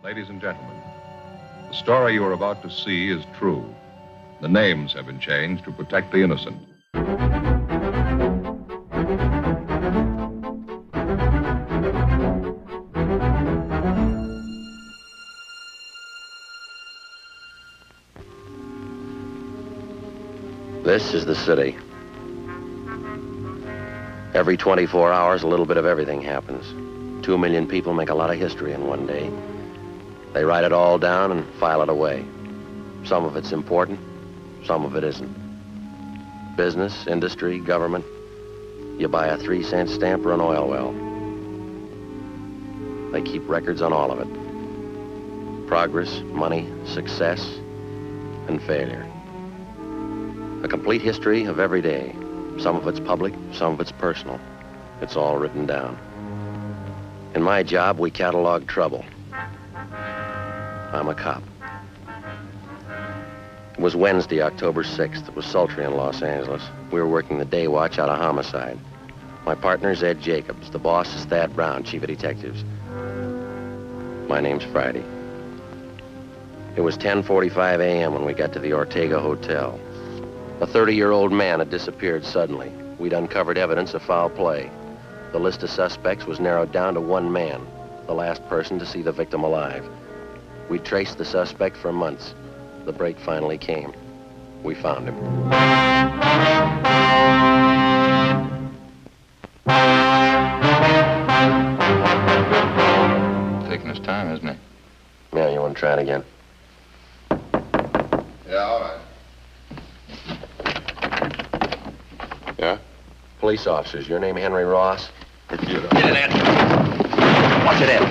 Ladies and gentlemen, the story you are about to see is true. The names have been changed to protect the innocent. This is the city. Every 24 hours, a little bit of everything happens. 2 million people make a lot of history in one day. They write it all down and file it away. Some of it's important, some of it isn't. Business, industry, government. You buy a 3-cent stamp or an oil well. They keep records on all of it. Progress, money, success, and failure. A complete history of every day. Some of it's public, some of it's personal. It's all written down. In my job, we catalog trouble. I'm a cop. It was Wednesday, October 6th. It was sultry in Los Angeles. We were working the day watch out of homicide. My partner's Ed Jacobs. The boss is Thad Brown, chief of detectives. My name's Friday. It was 10:45 a.m. when we got to the Ortega Hotel. A 30-year-old man had disappeared suddenly. We'd uncovered evidence of foul play. The list of suspects was narrowed down to one man, the last person to see the victim alive. We traced the suspect for months. The break finally came. We found him. Taking his time, isn't he? Yeah, you want to try it again? Yeah, all right. Yeah? Police officers, your name Henry Ross? Get it, Ed. Watch it, Ed.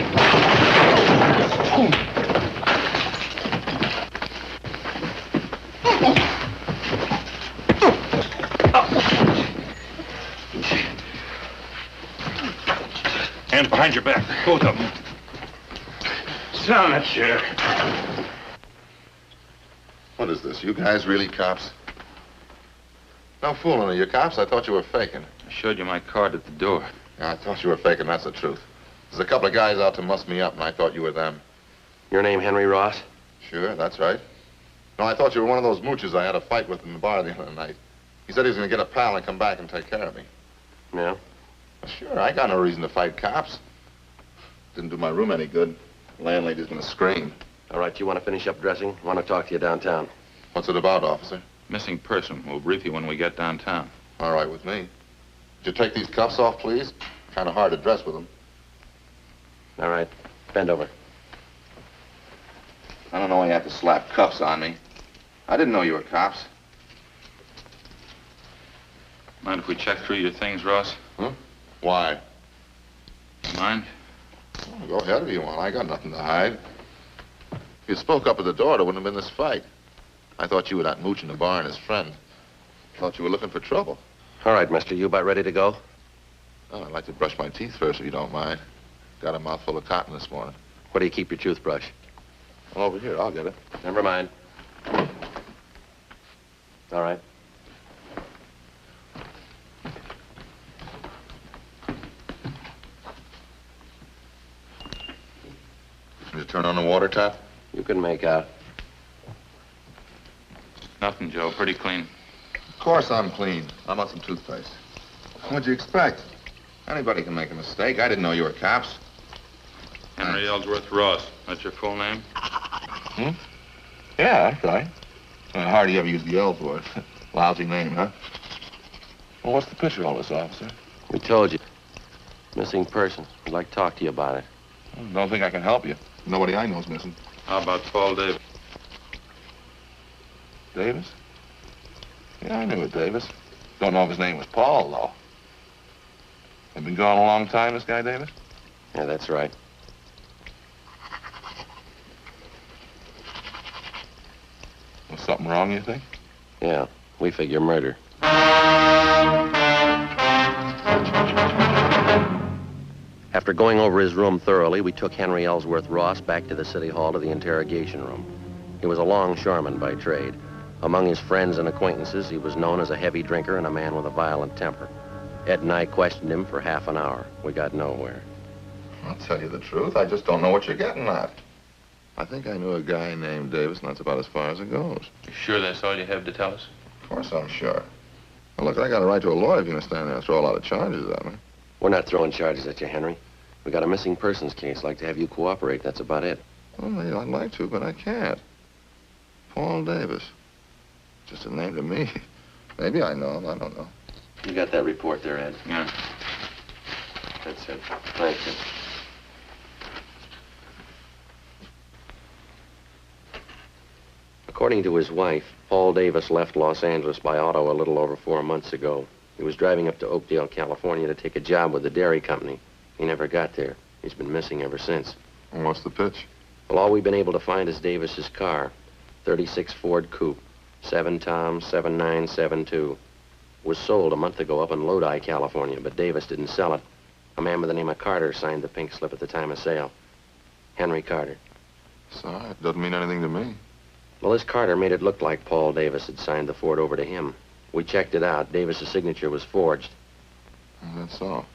Hands behind your back, both of them. Sit down in that chair. What is this? You guys really cops? No fooling, are you cops? I thought you were faking. I showed you my card at the door. Yeah, I thought you were faking, that's the truth. There's a couple of guys out to muss me up, and I thought you were them. Your name Henry Ross? Sure, that's right. No, I thought you were one of those mooches I had a fight with in the bar the other night. He said he was going to get a pal and come back and take care of me. Yeah? Well, sure, I got no reason to fight cops. Didn't do my room any good. The landlady's going to scream. All right, you want to finish up dressing? I want to talk to you downtown. What's it about, officer? Missing person. We'll brief you when we get downtown. All right with me. Would you take these cuffs off, please? Kind of hard to dress with them. All right. Bend over. I don't know why you have to slap cuffs on me. I didn't know you were cops. Mind if we check through your things, Ross? Huh? Why? Mind? Well, go ahead if you want. I got nothing to hide. If you spoke up at the door, there wouldn't have been this fight. I thought you were that mooch in the bar and his friend. Thought you were looking for trouble. All right, mister. You about ready to go? Oh, I'd like to brush my teeth first, if you don't mind. Got a mouthful of cotton this morning. Where do you keep your toothbrush? Well, over here, I'll get it. Never mind. All right. Did you turn on the water tap? You can make out. Nothing, Joe. Pretty clean. Of course I'm clean. I want some toothpaste. What'd you expect? Anybody can make a mistake. I didn't know you were cops. Henry Ellsworth Ross. That's your full name? Hmm? Yeah, that's right. Hardly ever use the L's word. Lousy name, huh? Well, what's the picture of all this, officer? We told you. Missing person. We'd like to talk to you about it. Don't think I can help you. Nobody I know's missing. How about Paul Davis? Davis? Yeah, I knew it, Davis. Don't know if his name was Paul, though. Have been gone a long time, this guy, Davis? Yeah, that's right. Was something wrong, you think? Yeah, we figure murder. After going over his room thoroughly, we took Henry Ellsworth Ross back to the city hall to the interrogation room. He was a longshoreman by trade. Among his friends and acquaintances, he was known as a heavy drinker and a man with a violent temper. Ed and I questioned him for half an hour. We got nowhere. I'll tell you the truth. I just don't know what you're getting at. I think I knew a guy named Davis, and that's about as far as it goes. You sure that's all you have to tell us? Of course I'm sure. Well, look, I got a right to a lawyer if you're going to stand there and throw a lot of charges at me. We're not throwing charges at you, Henry. We got a missing persons case. Like to have you cooperate. That's about it. Well, yeah, I'd like to, but I can't. Paul Davis. Just a name to me. Maybe I know him. I don't know. You got that report there, Ed? Yeah. That's it. Thank you. According to his wife, Paul Davis left Los Angeles by auto a little over 4 months ago. He was driving up to Oakdale, California to take a job with the dairy company. He never got there. He's been missing ever since. And what's the pitch? Well, all we've been able to find is Davis's car. 36 Ford Coupe, 7 Tom 7972. Was sold a month ago up in Lodi, California, but Davis didn't sell it. A man by the name of Carter signed the pink slip at the time of sale. Henry Carter. Sorry, it doesn't mean anything to me. Well, this Carter made it look like Paul Davis had signed the Ford over to him. We checked it out. Davis's signature was forged. That's all.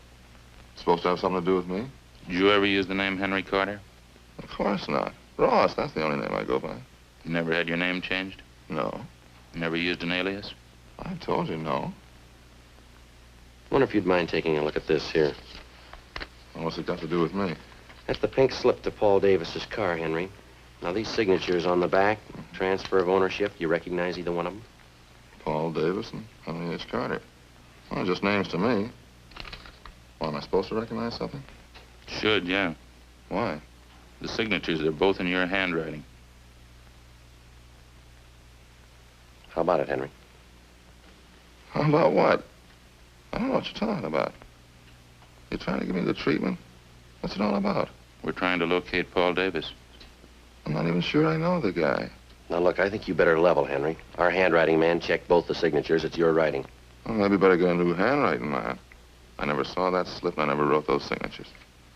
Supposed to have something to do with me? Did you ever use the name Henry Carter? Of course not. Ross, that's the only name I go by. You never had your name changed? No. You never used an alias? I told you no. Wonder if you'd mind taking a look at this here. Well, what's it got to do with me? That's the pink slip to Paul Davis's car, Henry. Now, these signatures on the back, transfer of ownership, you recognize either one of them? Paul Davis and Henry H. Carter. Well, just names to me. Well, am I supposed to recognize something? Should, yeah. Why? The signatures are both in your handwriting. How about it, Henry? How about what? I don't know what you're talking about. You trying to give me the treatment? What's it all about? We're trying to locate Paul Davis. I'm not even sure I know the guy. Now, look, I think you better level, Henry. Our handwriting man checked both the signatures. It's your writing. Well, maybe better get a new handwriting, man. I never saw that slip, and I never wrote those signatures.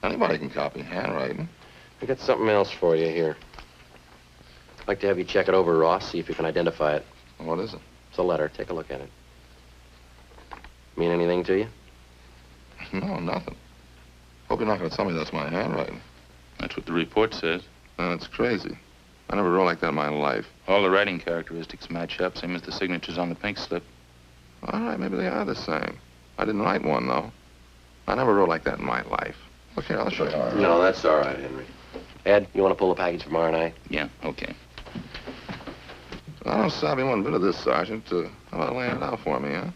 Anybody can copy handwriting. I got something else for you here. I'd like to have you check it over, Ross, see if you can identify it. What is it? It's a letter. Take a look at it. Mean anything to you? No, nothing. Hope you're not going to tell me that's my handwriting. That's what the report says. That's crazy. I never wrote like that in my life. All the writing characteristics match up, same as the signatures on the pink slip. All right, maybe they are the same. I didn't write one, though. I never wrote like that in my life. Look here, I'll show you. No, that's all right, Henry. Ed, you want to pull the package from R&I? Yeah, okay. I don't savvy one bit of this, Sergeant. How about laying it out for me, huh?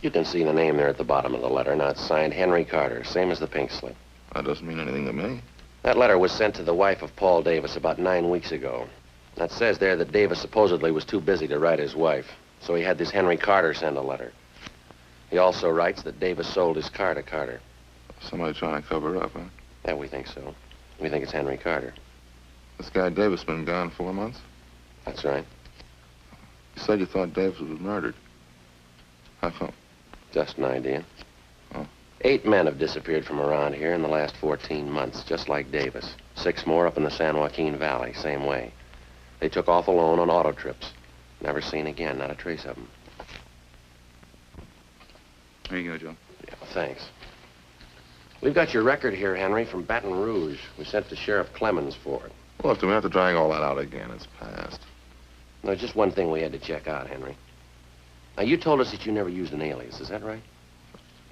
You can see the name there at the bottom of the letter. Now, it's signed Henry Carter, same as the pink slip. That doesn't mean anything to me. That letter was sent to the wife of Paul Davis about 9 weeks ago. That says there that Davis supposedly was too busy to write his wife, so he had this Henry Carter send a letter. He also writes that Davis sold his car to Carter. Somebody trying to cover it up, huh? Yeah, we think so. We think it's Henry Carter. This guy Davis been gone 4 months? That's right. You said you thought Davis was murdered. How come? Just an idea. Oh. 8 men have disappeared from around here in the last 14 months, just like Davis. 6 more up in the San Joaquin Valley, same way. They took off alone on auto trips. Never seen again, not a trace of them. Here you go, Joe. Yeah, thanks. We've got your record here, Henry, from Baton Rouge. We sent to Sheriff Clemens for it. Look, do we have to drag all that out again? It's past. There's just one thing we had to check out, Henry. Now, you told us that you never used an alias, is that right?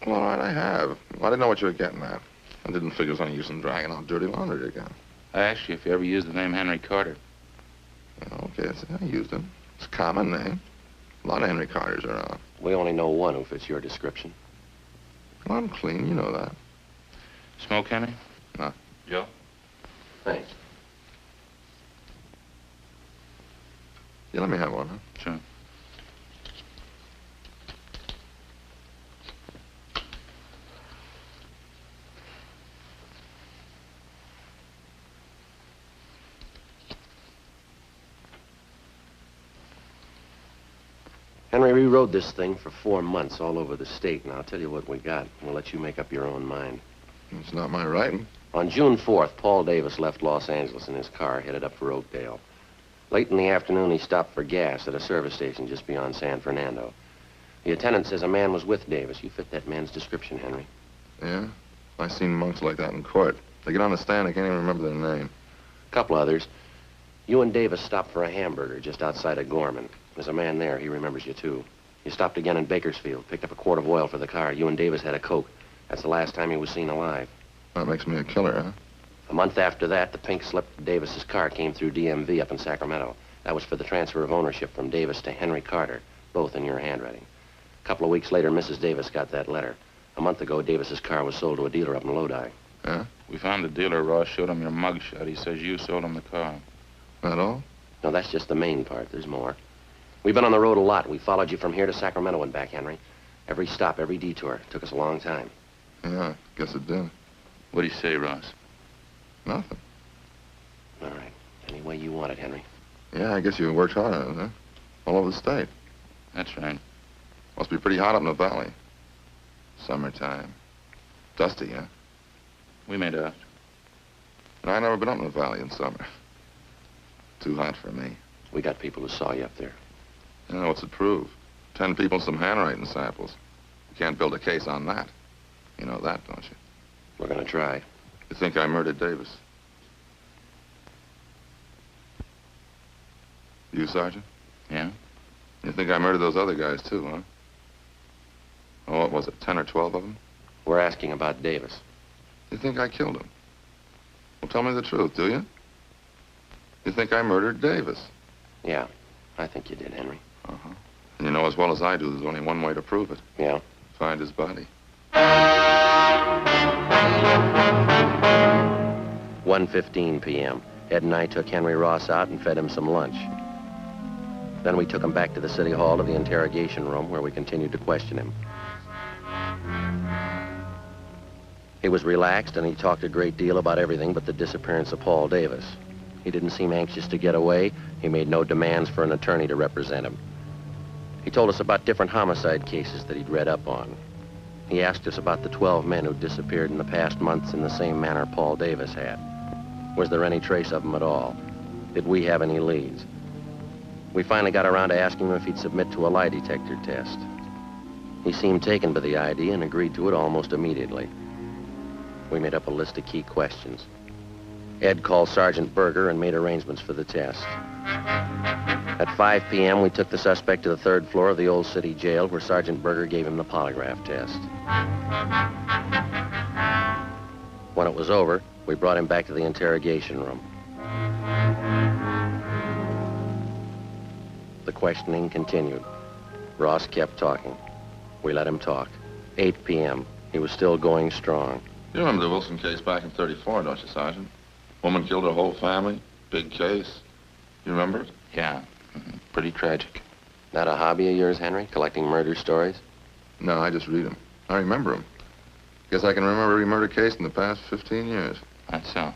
Well, all right, I have. I didn't know what you were getting at. I didn't figure it was any use in dragging out dirty laundry again. I asked you if you ever used the name Henry Carter. Yeah, okay, I used it. It's a common name. A lot of Henry Carters are around. We only know one who fits your description. Well, I'm clean, you know that. Smoke, Henry? No. Joe? Thanks. Yeah, let me have one, huh? Sure. Henry, we rode this thing for 4 months all over the state, and I'll tell you what we got. We'll let you make up your own mind. It's not my writing. On June 4th, Paul Davis left Los Angeles in his car, headed up for Oakdale. Late in the afternoon, he stopped for gas at a service station just beyond San Fernando. The attendant says a man was with Davis. You fit that man's description, Henry. Yeah? I seen monks like that in court. They get on the stand, I can't even remember their name. A couple others. You and Davis stopped for a hamburger just outside of Gorman. There's a man there. He remembers you, too. You stopped again in Bakersfield, picked up a quart of oil for the car. You and Davis had a Coke. That's the last time he was seen alive. That makes me a killer, huh? A month after that, the pink slip of Davis's car came through DMV up in Sacramento. That was for the transfer of ownership from Davis to Henry Carter, both in your handwriting. A couple of weeks later, Mrs. Davis got that letter. A month ago, Davis's car was sold to a dealer up in Lodi. Yeah? We found the dealer. Ross showed him your mugshot. He says you sold him the car. That all? No, that's just the main part. There's more. We've been on the road a lot. We followed you from here to Sacramento and back, Henry. Every stop, every detour. Took us a long time. Yeah, guess it did. What do you say, Ross? Nothing. All right. Any way you want it, Henry. Yeah, I guess you worked hard on it, huh? All over the state. That's right. Must be pretty hot up in the valley. Summertime. Dusty, huh? We made out. And I never been up in the valley in summer. Too hot for me. We got people who saw you up there. Yeah, what's it prove? 10 people and some handwriting samples. You can't build a case on that. You know that, don't you? We're gonna try. You think I murdered Davis? You, Sergeant? Yeah? You think I murdered those other guys, too, huh? Oh, what was it, 10 or 12 of them? We're asking about Davis. You think I killed him? Well, tell me the truth, do you? You think I murdered Davis? Yeah, I think you did, Henry. Uh-huh. And you know as well as I do, there's only one way to prove it. Yeah? Find his body. 1:15 p.m. Ed and I took Henry Ross out and fed him some lunch. Then we took him back to the city hall to the interrogation room where we continued to question him. He was relaxed and he talked a great deal about everything but the disappearance of Paul Davis. He didn't seem anxious to get away. He made no demands for an attorney to represent him. He told us about different homicide cases that he'd read up on. He asked us about the 12 men who disappeared in the past months in the same manner Paul Davis had. Was there any trace of them at all? Did we have any leads? We finally got around to asking him if he'd submit to a lie detector test. He seemed taken by the idea and agreed to it almost immediately. We made up a list of key questions. Ed called Sergeant Berger and made arrangements for the test. At 5 p.m., we took the suspect to the 3rd floor of the old city jail where Sergeant Berger gave him the polygraph test. When it was over, we brought him back to the interrogation room. The questioning continued. Ross kept talking. We let him talk. 8 p.m. He was still going strong. You remember the Wilson case back in '34, don't you, Sergeant? Woman killed her whole family. Big case. You remember it? Yeah. Pretty tragic. That a hobby of yours, Henry? Collecting murder stories? No, I just read them. I remember them. Guess I can remember every murder case in the past 15 years. That's so.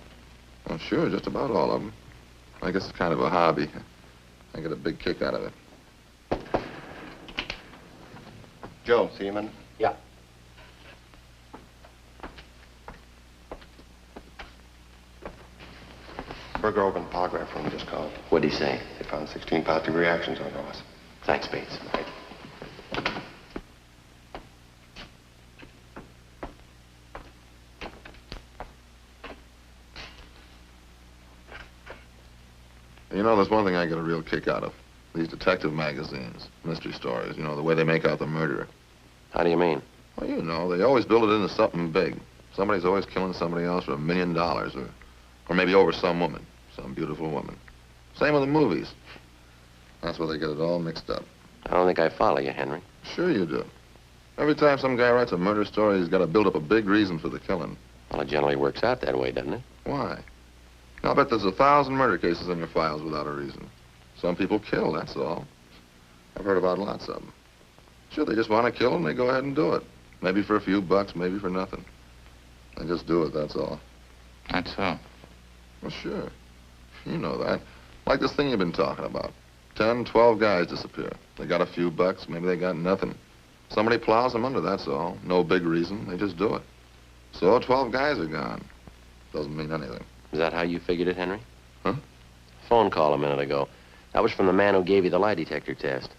Well, sure, just about all of them. I guess it's kind of a hobby. I get a big kick out of it. Joe, see him in? Yeah. Berger over in the polygraph room just called. What'd he say? They found 16 positive reactions on Ross. Thanks, Bates. You know, there's one thing I get a real kick out of. These detective magazines, mystery stories, you know, the way they make out the murderer. How do you mean? Well, you know, they always build it into something big. Somebody's always killing somebody else for $1 million or maybe over some woman, some beautiful woman. Same with the movies. That's where they get it all mixed up. I don't think I follow you, Henry. Sure you do. Every time some guy writes a murder story, he's got to build up a big reason for the killing. Well, it generally works out that way, doesn't it? Why? I'll bet there's 1,000 murder cases in your files without a reason. Some people kill, that's all. I've heard about lots of them. Sure, they just want to kill and they go ahead and do it. Maybe for a few bucks, maybe for nothing. They just do it, that's all. That's so. Well, sure. You know that. Like this thing you've been talking about. 10, 12 guys disappear. They got a few bucks, maybe they got nothing. Somebody plows them under, that's all. No big reason, they just do it. So 12 guys are gone. Doesn't mean anything. Is that how you figured it, Henry? Huh? Phone call a minute ago. That was from the man who gave you the lie detector test.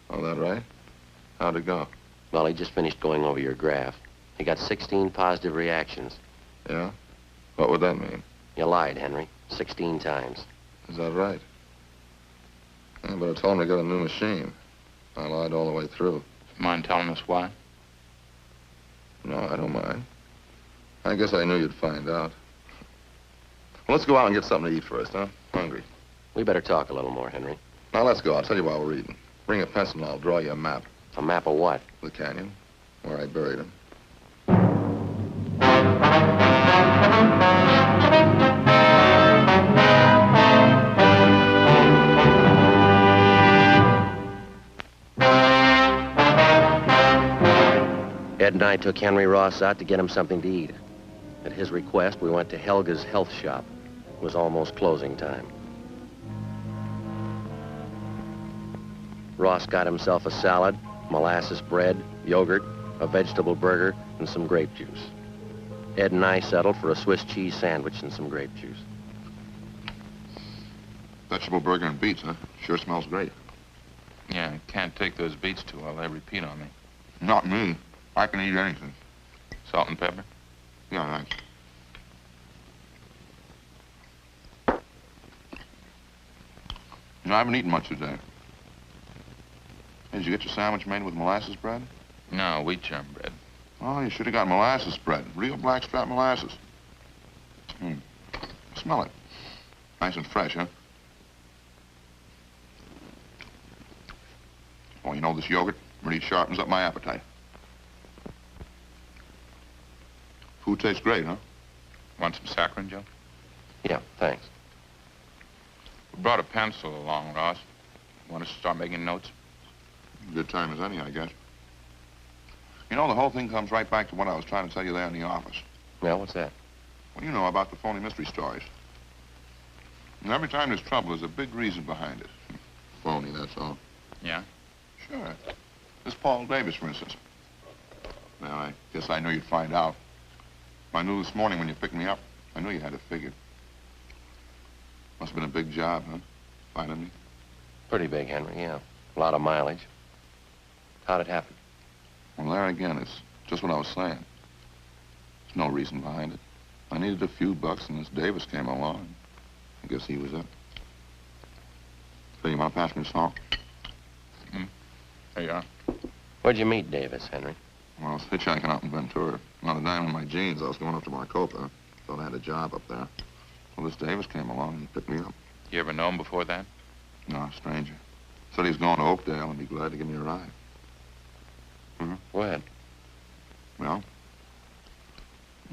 Oh, that right? How'd it go? Well, he just finished going over your graph. He got 16 positive reactions. Yeah? What would that mean? You lied, Henry. 16 times. Is that right? Yeah, but I told him to get a new machine. I lied all the way through. Mind telling us why? No, I don't mind. I guess I knew you'd find out. Well, let's go out and get something to eat first, huh? Hungry. We better talk a little more, Henry. Now, let's go. I'll tell you while we're eating. Bring a pencil and I'll draw you a map. A map of what? The canyon, where I buried him. Ed and I took Henry Ross out to get him something to eat. At his request, we went to Helga's health shop. It was almost closing time. Ross got himself a salad, molasses bread, yogurt, a vegetable burger, and some grape juice. Ed and I settled for a Swiss cheese sandwich and some grape juice. Vegetable burger and beets, huh? Sure smells great. Yeah, I can't take those beets too well. They repeat on me. Not me. I can eat anything. Salt and pepper? Yeah, thanks. You know, I haven't eaten much today. Hey, did you get your sandwich made with molasses bread? No, wheat germ bread. Oh, you should have got molasses bread. Real blackstrap molasses. Smell it. Nice and fresh, huh? Oh, you know, this yogurt really sharpens up my appetite. Food tastes great, huh? Want some saccharin, Joe? Yeah, thanks. We brought a pencil along, Ross. Want us to start making notes? Good time as any, I guess. You know, the whole thing comes right back to what I was trying to tell you there in the office. Yeah, what's that? Well, you know about the phony mystery stories. And every time there's trouble, there's a big reason behind it. Phony, that's all. Yeah? Sure. This Paul Davis, for instance. Well, I guess I knew you'd find out. I knew this morning when you picked me up, I knew you had it figured. Must have been a big job, huh? Finding me? Pretty big, Henry, yeah. A lot of mileage. How'd it happen? Well, there again, it's just what I was saying. There's no reason behind it. I needed a few bucks, and this Davis came along. I guess he was it. So you want to pass me the salt? There you are. Where'd you meet Davis, Henry? Well, I was hitchhiking out in Ventura. On a dime in my jeans, I was going up to Maricopa. Thought I had a job up there. Well, this Davis came along and he picked me up. You ever know him before that? No, a stranger. Said he was going to Oakdale and be glad to give me a ride. Go ahead. Well,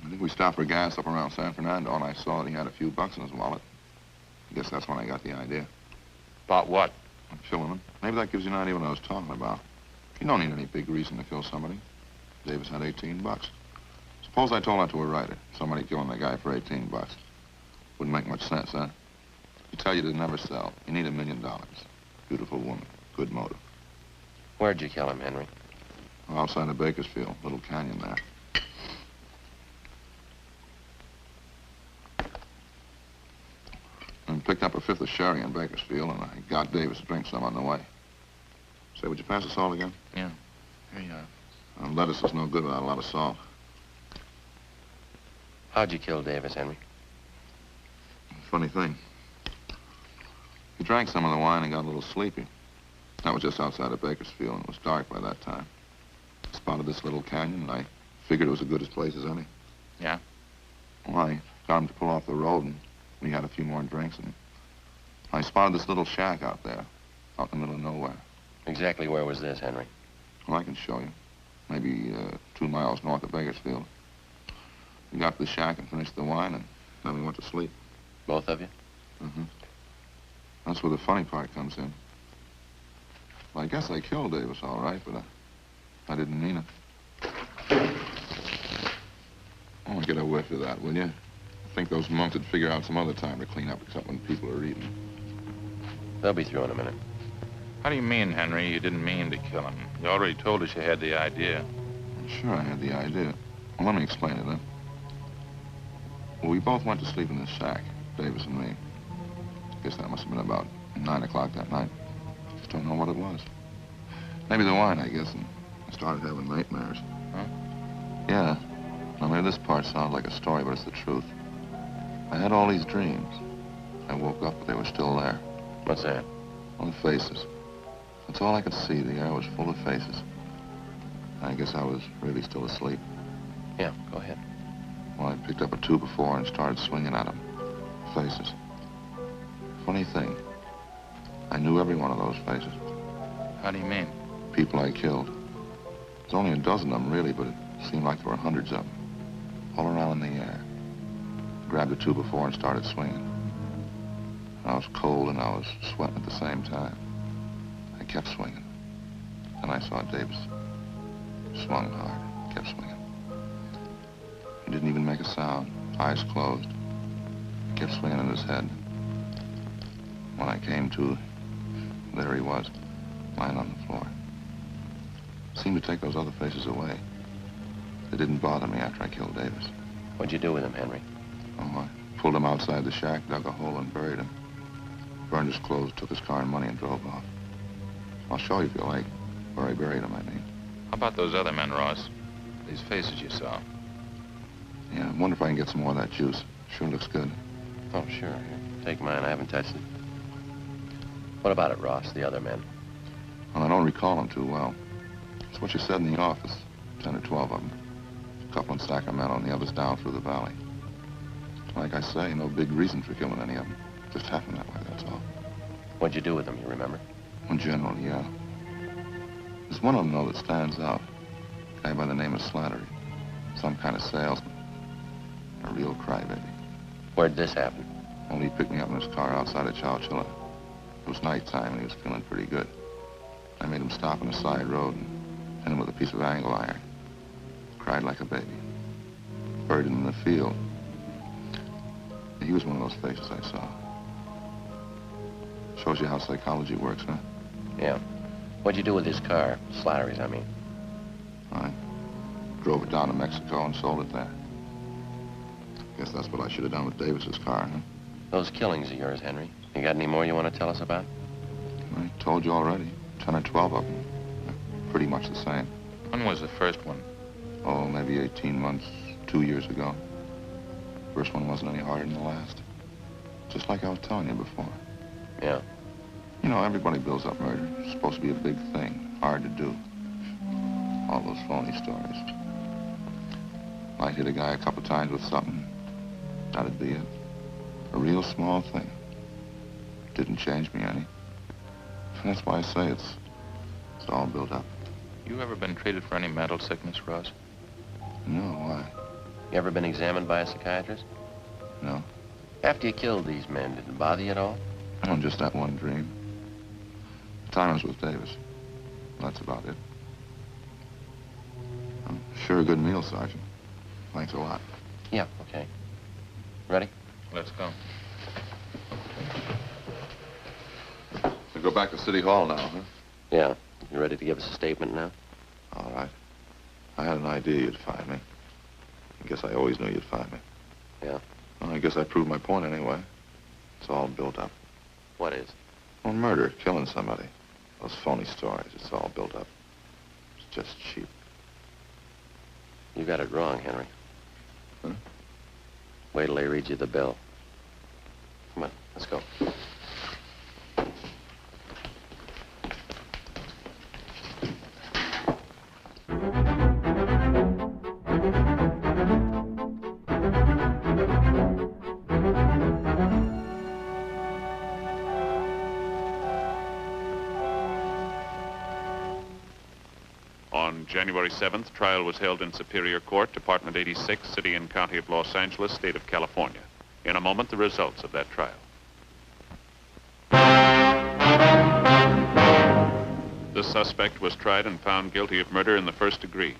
I think we stopped for gas up around San Fernando, and I saw that he had a few bucks in his wallet. I guess that's when I got the idea. About what? I'm killing him. Maybe that gives you an idea what I was talking about. You don't need any big reason to kill somebody. Davis had 18 bucks. Suppose I told that to a writer. Somebody killing a guy for 18 bucks. Wouldn't make much sense, huh? You tell you to never sell. You need $1 million. Beautiful woman. Good motive. Where'd you kill him, Henry? Outside of Bakersfield. Little canyon there. And picked up a fifth of sherry in Bakersfield, and I got Davis to drink some on the way. Say, would you pass the salt again? Yeah. Here you are. Lettuce is no good without a lot of salt. How'd you kill Davis, Henry? Funny thing. He drank some of the wine and got a little sleepy. That was just outside of Bakersfield, and it was dark by that time. Spotted this little canyon, and I figured it was as good a place as any. Yeah? Well, I got him to pull off the road, and we had a few more drinks, and I spotted this little shack out there, out in the middle of nowhere. Exactly where was this, Henry? Well, I can show you. Maybe 2 miles north of Bakersfield. We got to the shack and finished the wine, and then we went to sleep. Both of you? Mm-hmm. That's where the funny part comes in. Well, I guess I killed Davis, all right, but I didn't mean it. Oh, get a whiff of that, will you? I think those monks would figure out some other time to clean up except when people are eating. They'll be through in a minute. How do you mean, Henry, you didn't mean to kill him? You already told us you had the idea. Sure, I had the idea. Well, let me explain it, then. Well, we both went to sleep in this shack, Davis and me. Guess that must have been about 9 o'clock that night. Just don't know what it was. Maybe the wine, I guess, and I started having nightmares. Huh? Yeah. Well, maybe this part sounds like a story, but it's the truth. had all these dreams. I woke up, but they were still there. What's that? All the faces. That's all I could see. The air was full of faces. I guess I was really still asleep. Yeah, go ahead. Well, I picked up a 2x4 and started swinging at them. Faces. Funny thing, I knew every one of those faces. How do you mean? People I killed. There's only a dozen of them, really, but it seemed like there were hundreds of them. All around in the air. Grabbed the 2x4 and started swinging. I was cold and I was sweating at the same time. I kept swinging. Then I saw Davis. Swung hard, kept swinging. He didn't even make a sound, eyes closed. Kept swinging in his head. When I came to, there he was, lying on the floor. Seemed to take those other faces away. They didn't bother me after I killed Davis. What'd you do with him, Henry? Oh, I pulled him outside the shack, dug a hole and buried him. Burned his clothes, took his car and money and drove off. I'll show you if you like, where I buried him, I mean. How about those other men, Ross? These faces you saw. Yeah, I wonder if I can get some more of that juice. Sure looks good. Oh, sure. Here, take mine. I haven't touched it. What about it, Ross, the other men? Well, I don't recall them too well. It's what you said in the office. 10 or 12 of them. A couple in Sacramento and the others down through the valley. Like I say, no big reason for killing any of them. Just happened that way, that's all. What'd you do with them, you remember? In general, yeah. There's one of them, though, that stands out. A guy by the name of Slattery. Some kind of salesman. A real crybaby. Where'd this happen? Well, he picked me up in his car outside of Chowchilla. It was nighttime and he was feeling pretty good. I made him stop on a side road and hit him with a piece of angle iron. Cried like a baby. Buried him in the field. He was one of those faces I saw. Shows you how psychology works, huh? Yeah. What'd you do with his car? Slattery's, I mean. I drove it down to Mexico and sold it there. Guess that's what I should have done with Davis's car, huh? Those killings of yours, Henry. You got any more you want to tell us about? I told you already. 10 or 12 of them. Pretty much the same. When was the first one? Oh, maybe 18 months, 2 years ago. First one wasn't any harder than the last. Just like I was telling you before. Yeah. You know, everybody builds up murder. It's supposed to be a big thing. Hard to do. All those phony stories. Might hit a guy a couple times with something. That'd be it. A real small thing. Didn't change me any. That's why I say it's all built up. You ever been treated for any mental sickness, Ross? No, why? You ever been examined by a psychiatrist? No. After you killed these men, did it bother you at all? Oh, just that one dream. The time I was with Davis. Well, that's about it. Sure a good meal, Sergeant. Thanks a lot. Yeah, okay. Ready? Let's go. We go back to City Hall now, huh? Yeah. You ready to give us a statement now? All right. I had an idea you'd find me. I guess I always knew you'd find me. Yeah. Well, I guess I proved my point anyway. It's all built up. What is? Well, murder, killing somebody. Those phony stories, it's all built up. It's just cheap. You got it wrong, Henry. Huh? Wait till they read you the bill. Come on, let's go. On January 7th, trial was held in Superior Court, Department 86, City and County of Los Angeles, State of California. In a moment, the results of that trial. The suspect was tried and found guilty of murder in the first degree.